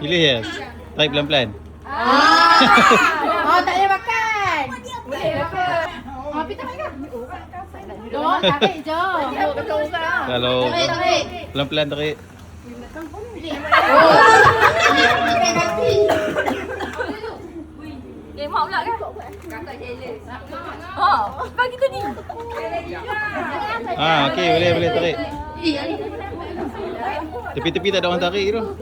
Pilih ya. Tarik pelan-pelan. Oh, tak boleh makan. Boleh makan. Oh, pita makan. Oh, tarik je. Kalau Tarik. pelan-pelan tarik. Mak pula kan? Kakak jealous. Bagi tadi. Okey, boleh tarik. Tepi-tepi tak ada orang tarik tu.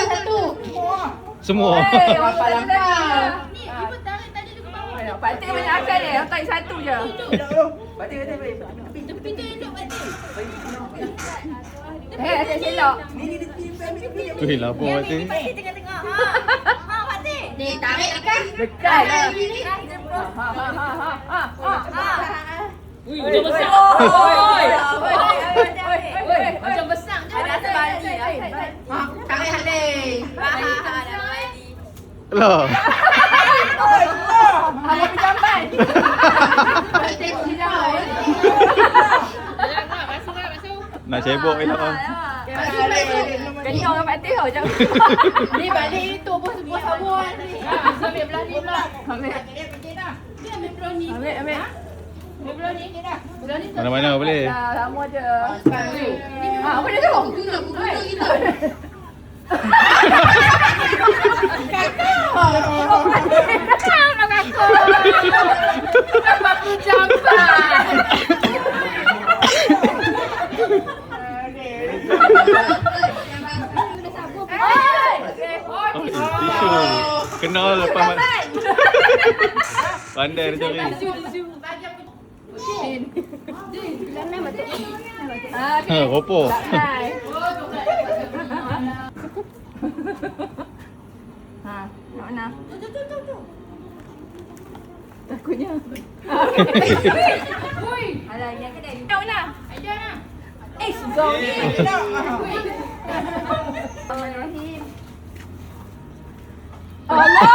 Satu. Semua. Patih banyak akal ni. Tarik satu je. Asyik selok. Weh, lapar hati. Tengah-tengah. Patih. Ni tarik kan? Betul. Macam besar. Macam besar je. Ada atas bali. Tarik halih. Lah. Apa pinjaman? Nak cebok elok ah. Kenyang dengan Patih tau. Jangan. Ni balik itu bos awal ni. Ambil belah ni pula. Ambil. Ambil belah ni. Ambil. Ambil belah ni dah. Belah ni Mana-mana boleh. Lama je. apa dia tu? Buka kita. Aku jambat. Tisu. Kenal lepas. Pandai dia cari. Ropok. Nak mana? Takutnya. Alah, yang kedai. Nak mana? Zombie. Bismillahirrahmanirrahim. Allah.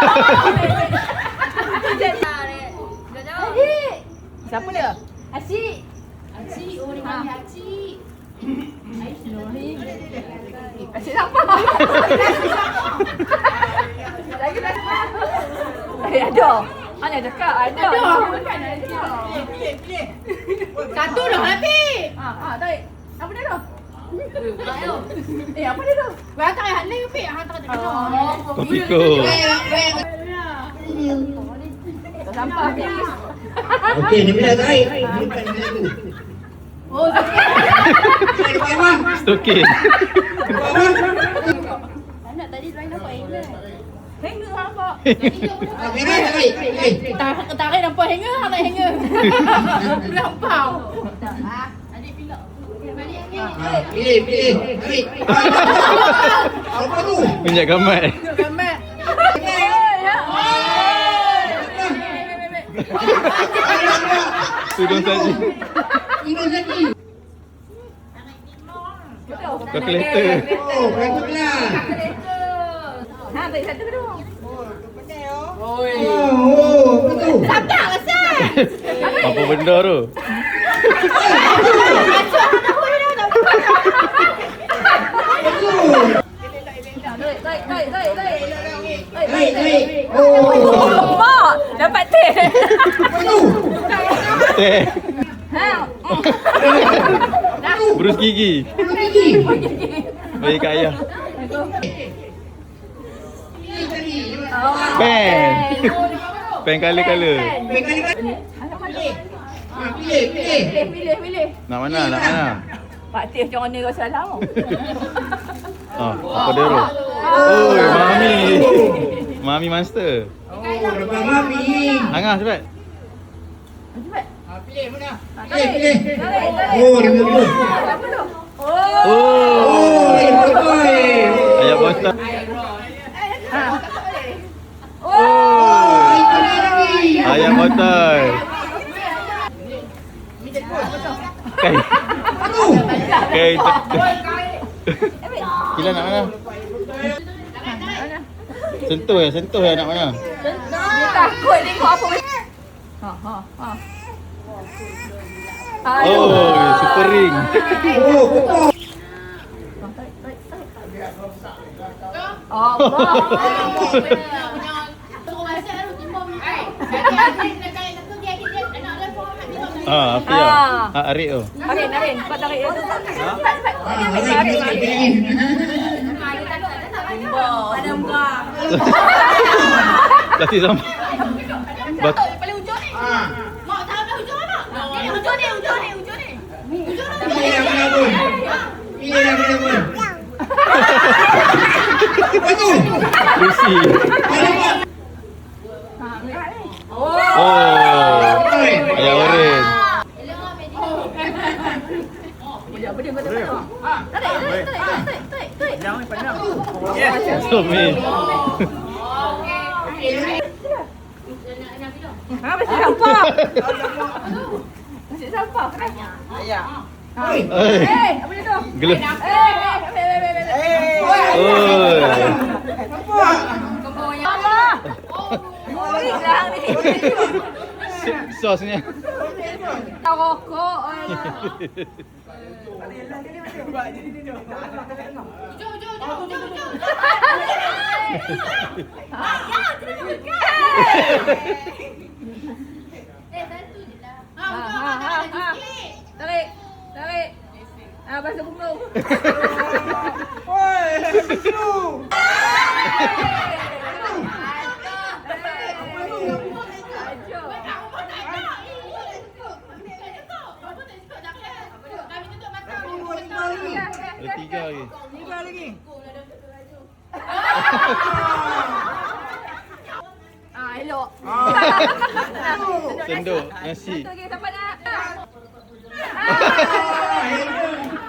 Siapa dia? Asyik. Oh, ni mami Asyik. Asyik siapa? Lagi tak ada. Mana cakap ada. Satu dah habis. Tarik. Apa dia tu? Apa dia tu? Gua tarik halih upik. Hang tarik dekat. Kopi ko. Tak sampah please. Okey, ni bila tarik. Oh, Stokin. anak tadi lain nampak hanger. Hanger nampak. Merah tarik. Okey. Tarik nampak hanger, hang tak hanger. Nampak. Pilih. Tarik. Apa tu? Minyak gamat. Gamat. Tudung saji. Ini lagi. Kalkulator. Oh, baiklah. Tarik satu ke dua? Oh, betul. Tak asal. Apa benda tu? Tarik. Oh. Mak, dapat teh. Betul. Teh. Ha. Berus gigi. Lagi. Bagi kat ayah. Pilih tadi. Pen. Pen color-color. Pilih. Pilih. Nak mana? Pak Teh macam mana kau salah tau. Apa dia tu? Oh, Mami. Mami monster. Oh, lepas mami. Angah cepat. Pilih. Oh, dia mulu. Apa tu? Oh. Oh, baik. Ayah bostan. Oh. Ayah botol. Kain. Kain. Kila nak mana? Sentuh ya nak mana? Dia takut tengok apa Oh, super ring. Oh, betul. Oh, Ah, apa ya? Ah, Arik tu. Arin, cepat tarik dia tu. Kasih sama. Bat. Paling hujung ni. Mak tahu dah hujung mana? Ni hujung ni. Pilih yang mana pun. Pilih yang mana pun. Betul. Lucy. Oh. Ayam oren. Somi. Masih sampah. Masih sampah. Eh, Apa dia tu? gelap. Oh. Hilang ni. Sosnya. Tak rokok. Tarik. Basuh punggung. Ada 3 lagi. Elok. Senduk nasi. Satu lagi siapa?